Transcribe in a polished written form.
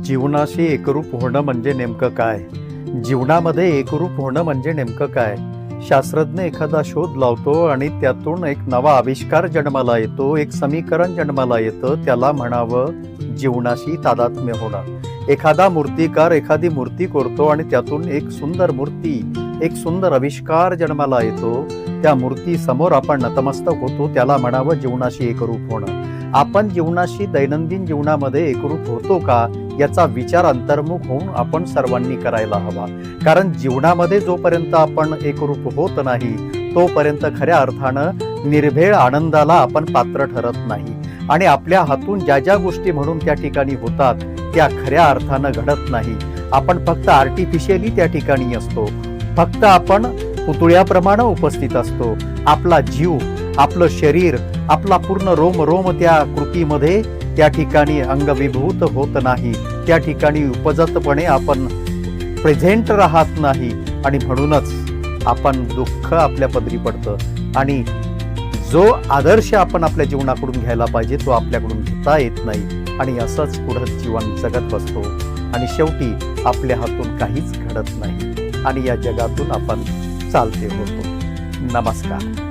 जीवनाशी एकरूप होणं म्हणजे नेमकं काय? जीवनामध्ये एकरूप होणं म्हणजे नेमकं काय? शास्त्रज्ञ एखादा शोध लावतो आणि त्यातून एक नवा आविष्कार जन्माला येतो, एक समीकरण जन्माला येतं, त्याला म्हणावं जीवनाशी तादात्म्य होणं. एखादा मूर्तिकार एखादी मूर्ती करतो आणि त्यातून एक सुंदर मूर्ती, एक सुंदर आविष्कार जन्माला येतो. त्या मूर्ती समोर आपण नतमस्तक होतो, त्याला म्हणावं जीवनाशी एकरूप होणं. आपण जीवनाशी दैनंदिन जीवनामध्ये एकरूप होतो का, याचा विचार अंतर्मुख होऊन आपण सर्वांनी करायला हवा. कारण जीवनामध्ये जोपर्यंत आपण एकरूप होत नाही, तोपर्यंत खऱ्या अर्थानं निर्भेळ आनंदाला आपण पात्र ठरत नाही. आणि आपल्या हातून ज्या ज्या गोष्टी म्हणून त्या ठिकाणी होतात, त्या खऱ्या अर्थानं घडत नाही. आपण फक्त आर्टिफिशियली त्या ठिकाणी असतो. फक्त आपण पुतळ्याप्रमाणे उपस्थित असतो. आपला जीव, आपलं शरीर, आपला पूर्ण रोम रोम त्या कृतीमध्ये त्या ठिकाणी अंगविभूत होत नाही. त्या ठिकाणी उपजतपणे आपण प्रेझेंट राहत नाही आणि म्हणूनच आपण दुःख आपल्या पदरी पडतं आणि जो आदर्श आपण आपल्या जीवनाकडून घ्यायला पाहिजे तो आपल्याकडून घेता येत नाही आणि असंच पुढं जीवन जगत बसतो आणि शेवटी आपल्या हातून काहीच घडत नाही आणि या जगातून आपण चालते होतो. नमस्कार.